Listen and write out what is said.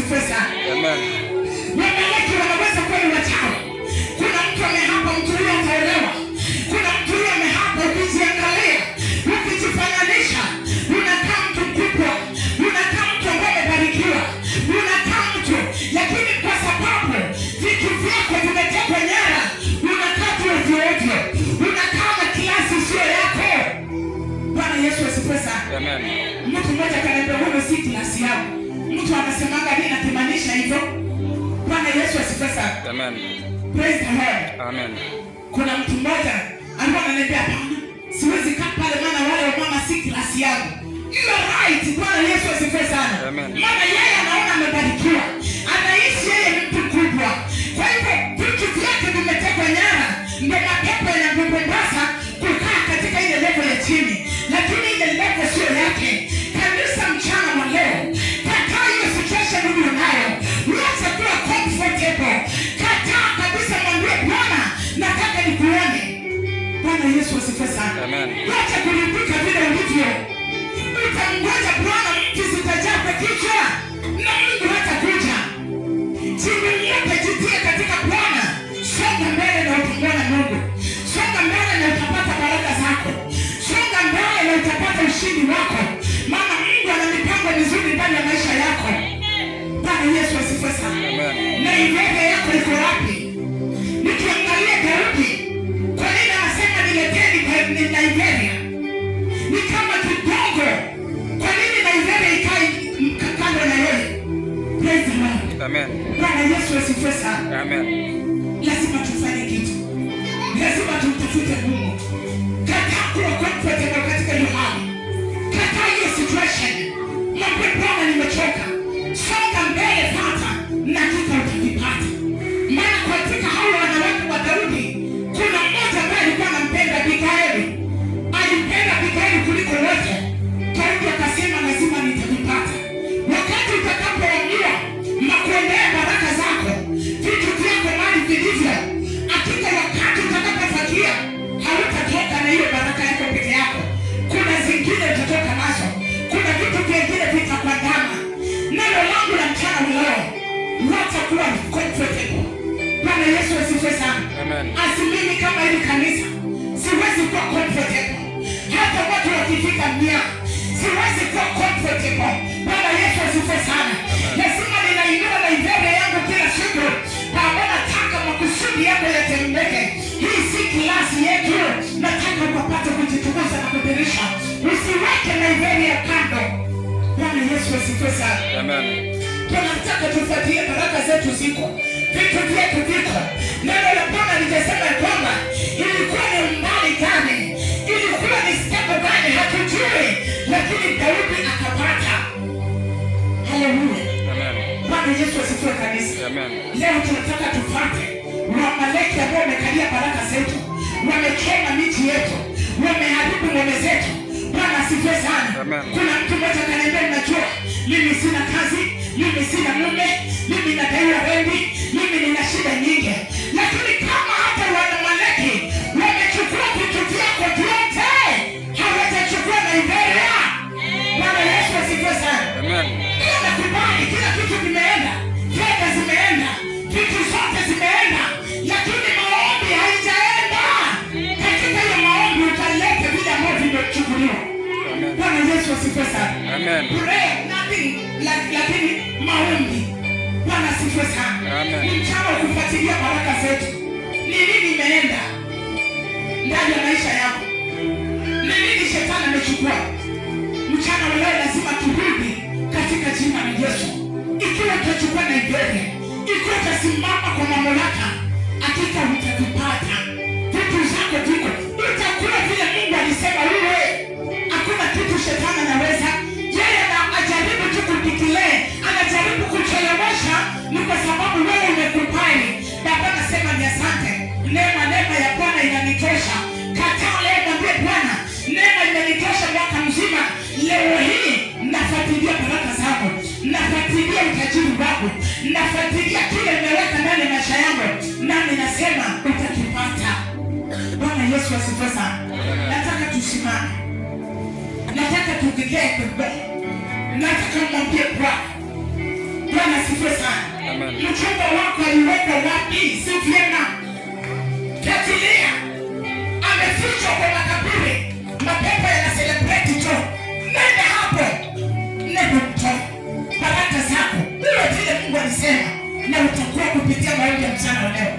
asifiwe sana. Amen. Wamaleki wanaweza kuwa ni wachawi. Kuna mtu amehapa, mtu huyo ataelewa. Kuna mtu huyo amehapa, ukijiangalia, ukijifananisha, unakaa mtu mkubwa, unakaa mtu ambaye amebarikiwa, unakaa mtu, lakini kwa sababu vitu vyako vimetekwa nyara, unakaa tu ovyo ovyo, unakaa na kiasi sio yako. Bwana Yesu asifiwe sana. Amen. Mtu mmoja kaniambia huyo si klasi yangu. Mtu anasemanga nini akimaanisha hivyo? Bwana Yesu asifiwe sana. Amen. Praise the Lord. Amen. Kuna mtu mmoja alikuwa ananiambia hapana, siwezi kaa pale maana wale wamama si klasi yangu. You are right. Bwana Yesu asifiwe sana. Amen. Maana yeye anaona amebarikiwa. Anaishi yeye ni mtu mkubwa. Kwa hivyo vitu vyake vimetekwa nyara. Ndio mapepo yanampombasa kukaa katika ile level ya chini. Lakini ile level sio yake. Kanisa mchana wa leo, kataa hiyo situation ulio nayo. Wacha kuwa comfortable. Kataa kabisa, mwambie Bwana, nataka nikuone. Bwana Yesu asifiwe sana. Amen. Wacha kulipika vile ulivyo. Utamngoja Bwana, mti zitajaa kwa kichwa na Mungu hatakuja. Jitie katika Bwana. Songa mbele na utamwona Mungu. Songa mbele na utapata baraka zako. Songa mbele na utapata ushindi wako. Maana Mungu ana mipango mizuri ndani ya maisha yako. Bwana Yesu asifiwe sana. Na ibada yako iko wapi? Nikiangalia Daudi, kwa nini anasema nileteni Nigeria? Ni kama kidogo. Kwa nini Nigeria ikae kando na yeye? Praise the Lord. Amen. Bwana Yesu asifiwe sana. Amen. Lazima tufanye kitu. Lazima tumtafute Mungu. Kataa kuwa comfortable katika hiyo hali. Kataa hiyo situation. Mwambie Bwana, nimechoka. Songa mbele sasa na kitu utakipata. Maana katika hao wanawake wa Daudi, kuna mmoja ambaye alikuwa anampenda Abigaili. Alimpenda Abigaili kuliko wote. Daudi akasema lazima nitavipata. Wakati utakapoamua makuendea baraka zako, vitu vyako mali vilivyo, hakika wakati utakapofakia, hautatoka na hiyo baraka yako peke yako. Kuna zingine utatoka nazo. Kuna vitu vingine vitakuandama. Neno langu la mchana leo, wacha kuwa comfortable. Bwana Yesu asifiwe sana. Amen. Asimimi kama hili kanisa, siwezi kuwa comfortable. Hata watu wakifika 100, siwezi kuwa comfortable. Bwana Yesu asifiwe sana. Lazima ninainua na ibada yangu kila siku. Baba, nataka makusudi yako yatendeke. Hii si klasi yetu. Nataka kupata kujitukuza na kudirisha. Usiweke na ibada ya kando. Bwana Yesu asifiwe sana. Amen. Tunataka tufuatie baraka zetu ziko. Vitu vyetu viko. Neno la Bwana linasema kwamba ilikuwa ni mbali gani, ilikuwa ni step gani hatujui, lakini Daudi akapata. Haleluya. Amen. Bwana Yesu asifiwe kanisa. Amen. Leo tunataka tupate Wamaleki ambao wamekalia baraka zetu, wamechoma miti yetu, wameharibu ngome zetu. Bwana asifiwe sana. Amen. Kuna mtu mmoja kaniambia, najua mimi sina kazi, mimi sina mume, mimi nadaiwa rendi, mimi nina shida nyingi. Lakini kama hata Wamaleki wamechukua vitu vyako vyote, hawatachukua Nigeria. Bwana Yesu asifiwe sana. Amen. Nakubali kila kitu kimeenda, fedha zimeenda, vitu zote zimeenda, lakini maombi haijaenda. Katika hiyo maombi utaleta vile ambavyo vimechukuliwa. Bwana Yesu asifiwe sana. Amen. Pray nothing, lakini maombi. Bwana asifiwe sana. Amen. Mchana kufuatilia baraka zetu. Ni nini imeenda ndani ya maisha yako? Ni nini shetani amechukua? Mchana leo lazima turudi katika jina la Yesu. Ikiwa utachukua Nigeria, ikiwa utasimama kwa mamlaka, hakika utavipata. Vitu zako viko. Utakuwa vile Mungu alisema uwe. Hakuna kitu shetani anaweza. Yeye anajaribu tu kudeclare, anajaribu kuchelewesha, ni kwa sababu wewe umekubali. Baba nasema ni asante. Neema ya Bwana inanitosha. Kataa leo, mwambie Bwana, neema imenitosha mwaka mzima. Leo hii nafuatilia baraka zako, nafuatilia utajiri wako, nafuatilia kile nimeweka ndani ya maisha yangu, nami nasema utakipata. Bwana Yesu asifiwe sana. Nataka tusimame. Nataka tupige kwa. Nataka mwambie Bwana asifiwe sana. Mchumba wako aliweka wapi? Si vyema. Katilia amefichwa kwa makaburi. Mapepo yana celebrate tu. Nenda hapo. Nenda mtoe baraka zako. Ndio vile Mungu alisema, na utakuwa kupitia maombi ya mchana leo.